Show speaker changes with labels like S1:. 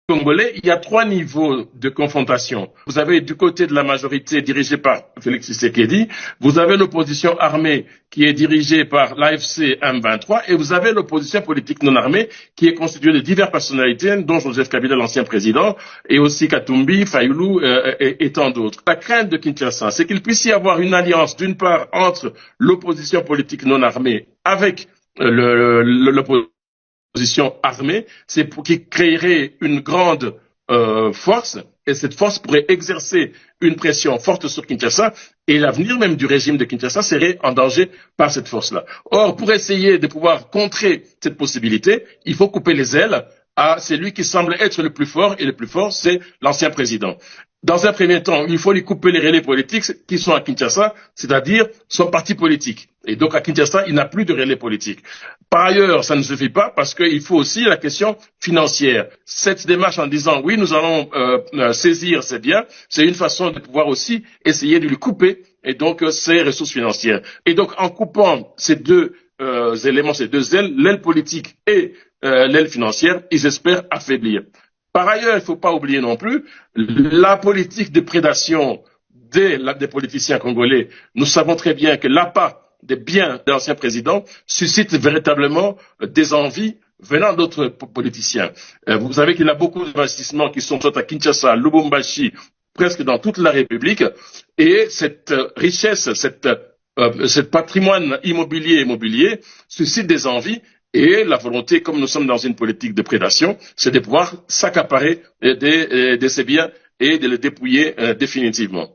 S1: Congolais, il y a trois niveaux de confrontation. Vous avez du côté de la majorité dirigée par Félix Tshisekedi, vous avez l'opposition armée qui est dirigée par l'AFC M23 et vous avez l'opposition politique non armée qui est constituée de diverses personnalités, dont Joseph Kabila, l'ancien président, et aussi Katumbi, Fayoulou et tant d'autres. La crainte de Kinshasa, c'est qu'il puisse y avoir une alliance d'une part entre l'opposition politique non armée avec l'opposition armée, c'est pour qui créerait une grande force, et cette force pourrait exercer une pression forte sur Kinshasa, et l'avenir même du régime de Kinshasa serait en danger par cette force-là. Or, pour essayer de pouvoir contrer cette possibilité, il faut couper les ailes à celui qui semble être le plus fort, et le plus fort, c'est l'ancien président. Dans un premier temps, il faut lui couper les relais politiques qui sont à Kinshasa, c'est-à-dire son parti politique. Et donc à Kinshasa, il n'a plus de relais politique. Par ailleurs, ça ne suffit pas parce qu'il faut aussi la question financière. Cette démarche en disant oui, nous allons saisir ces biens, c'est une façon de pouvoir aussi essayer de lui couper et donc ses ressources financières. Et donc en coupant ces deux éléments, ces deux ailes, l'aile politique et l'aile financière, ils espèrent affaiblir. Par ailleurs, il ne faut pas oublier non plus la politique de prédation des politiciens congolais. Nous savons très bien que l'appât des biens de l'ancien président suscite véritablement des envies venant d'autres politiciens. Vous savez qu'il y a beaucoup d'investissements qui sont soit à Kinshasa, Lubumbashi, presque dans toute la République, et cette richesse, ce patrimoine immobilier suscite des envies. Et la volonté, comme nous sommes dans une politique de prédation, c'est de pouvoir s'accaparer de ces biens et de les dépouiller définitivement.